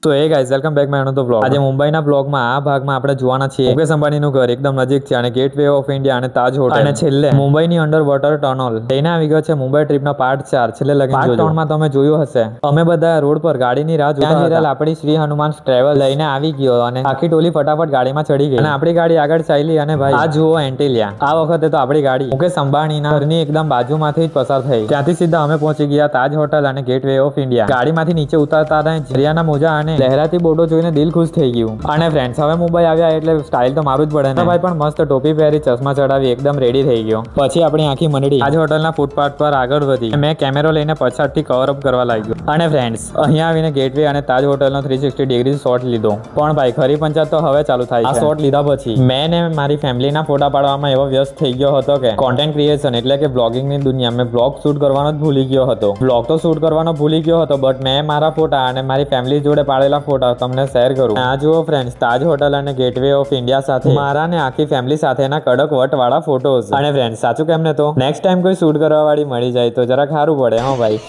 તો એ guys welcome back my another blog. આજે મુંબઈના બ્લોગમાં આ ભાગમાં આપણે જોવાના છીએ મુકેશ અંબાણીનું ઘર એકદમ નજીક છે અને ગેટ વે ઓફ ઇન્ડિયા અને તાજ હોટલ અને છેલ્લે મુંબઈની અંડર વોટર ટનલ લઈને આવી ગયો છે મુંબઈ ટ્રીપનો પાર્ટ 4 છેલ્લે લગી પાર્ટ 3 માં તમે જોયું હશે અમે બધા રોડ પર ગાડીની રાહ જોતા હતા. આપણી શ્રી હનુમાન ટ્રેવલ લઈને આવી ગયો અને આખી ટોલી ફટાફટ ગાડીમાં ચડી ગઈ અને આપણી ગાડી આગળ ચાલી અને ભાઈ આ જુઓ એન્ટિલિયા. આ વખતે તો આપણી ગાડી મુકેશ અંબાણીના ઘરની એકદમ બાજુમાંથી જ પસાર થઈ. ત્યાંથી સીધા અમે પહોંચી ગયા તાજ હોટલ અને ગેટ વે ઓફ ઇન્ડિયા. ગાડીમાંથી નીચે ઉતરતા દરિયાના મોજા અને લહેરાતી બોટો જોઈને દિલ ખુશ થઈ ગયું. અને ફ્રેન્ડ્સ હવે મુંબઈ આવ્યા એટલે સ્ટાઇલ તો મારું જ પડે ને. ભાઈ પણ મસ્ત ટોપી પહેરી ચશ્મા ચડાવી એકદમ રેડી થઈ ગયો. પછી આપણી આખી મંડળી તાજ હોટલના ફૂટપાથ પર આગળ વધી. મેં કેમેરો લઈને પછાડથી કવર અપ કરવા લાગ્યો. અને ફ્રેન્ડ્સ અહીંયા આવીને ગેટવે અને તાજ હોટલનો 360 ડિગ્રી શોટ લીધો. પણ ભાઈ ખરી પંચાયત તો હવે ચાલુ થાય છે. આ શોટ લીધા પછી મેં ને મારી ફેમિલીના ફોટા પાડવામાં એવો વ્યસ્ત થઈ ગયો હતો કે કોન્ટેન્ટ ક્રિએશન એટલે કે બ્લોગિંગની દુનિયા મેં બ્લોગ શૂટ કરવાનો જ ભૂલી ગયો હતો. બ્લોગ તો શૂટ કરવાનો ભૂલી ગયો હતો બટ મેં મારા ફોટા અને મારી ફેમિલી જોડે પાડેલા ફોટા તમને શેર કરું. આ જુઓ ફ્રેન્ડ્સ તાજ હોટલ અને ગેટવે ઓફ ઇન્ડિયા સાથે મારા ને આખી ફેમિલી સાથેના કડક વટ વાળા ફોટોઝ. અને ફ્રેન્ડ્સ સાચું કેમ ને તો નેક્સ્ટ ટાઈમ કોઈ શૂટ કરવા વાળી મળી જાય તો જરા ખારું પડે. હા ભાઈ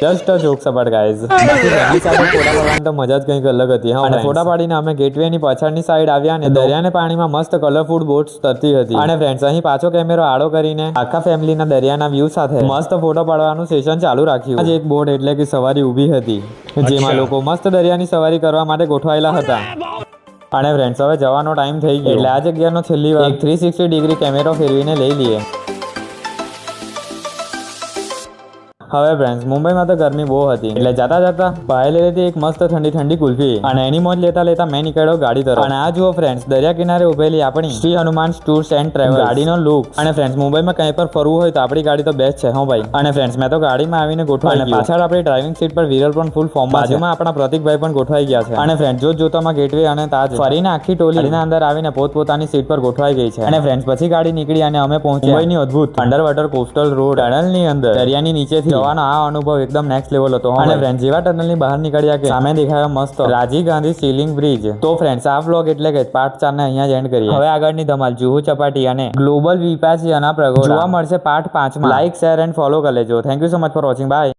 just a jokes about guys. Family સાથે ફોટા પાડવાની તો મજા જ કંઈક અલગ હતી. અને ફોટા પાડીને અમે ગેટવે ની પાછળની સાઈડ આવ્યા અને દરિયાને પાણીમાં મસ્ત કલરફુલ બોટ્સ તરતી હતી. અને ફ્રેન્ડ્સ અહીં પાછો કેમેરો આડો કરીને આખા ફેમિલીના દરિયાના વ્યૂ સાથે મસ્ત ફોટો પાડવાનું સેશન ચાલુ રાખ્યું. આજે એક બોટ એટલે કે સવારી ઊભી હતી જેમાં લોકો મસ્ત દરિયાની સવારી કરવા માટે ગોઠવાયેલા હતા. અને ફ્રેન્ડ્સ હવે જવાનો ટાઈમ થઈ ગયો એટલે આ જગ્યાનો છેલ્લી વાર 360 ડિગ્રી કેમેરો ફેરવીને લઈ લઈએ. હવે ફ્રેન્ડ્સ મુંબઈમાં તો ગરમી બહુ હતી એટલે જતા જતા ભાઈ લઈ લીધી એક મસ્ત ઠંડી ઠંડી કુલ્ફી અને એની મોજ લેતા લેતા મેં નીકળ્યો ગાડી તરફ. અને આ જુઓ ફ્રેન્ડ્સ દરિયા કિનારે ઉભેલી આપણી શ્રી હનુમાન ટૂર્સ એન્ડ ટ્રેવલ્સ ગાડીનો લુક. અને ફ્રેન્ડ્સ મુંબઈમાં કંઈ પર ફરવું હોય તો આપણી ગાડી તો બેસ્ટ છે. હા ભાઈ. અને ફ્રેન્ડ્સ મેં તો ગાડીમાં આવીને ગોઠવાઈ ગયો. પાછળ આપણી ડ્રાઇવિંગ સીટ પર વિરલ પણ ફૂલ ફોર્મમાં છે. બાજુમાં આપણા પ્રતિકભાઈ પણ ગોઠવાઈ ગયા છે. અને ફ્રેન્ડ્સ જોતામાં ગેટવે અને તાજ ફરીને આખી ટોલીના અંદર આવીને પોતપોતાની સીટ પર ગોઠવાઈ ગઈ છે. અને ફ્રેન્ડ્સ પછી ગાડી નીકળી અને અમે પહોંચ્યા મુંબઈની અદ્ભુત અંડર વોટર કોસ્ટલ રોડ ટનલની અંદર. દરિયાની નીચેથી જવાનો આ અનુભવ એકદમ નેક્સ્ટ લેવલ હતો. અને ફ્રેન્ડ્સ જેવા ટનલની બહાર નીકળ્યા કે સામે દેખાયો મસ્ત રાજીવ ગાંધી સીલિંગ બ્રિજ. તો ફ્રેન્ડ્સ આ વ્લોગ એટલે કે પાર્ટ 4 ને અહીંયા જ એન્ડ કરીએ. હવે આગળની ધમાલ જુહુ ચોપાટી અને ગ્લોબલ વિપાસિયાના પ્રગોડા જોવા મળશે પાર્ટ 5 માં. લાઈક શેર એન્ડ ફોલો કરી લેજો. Thank you so much for watching. By.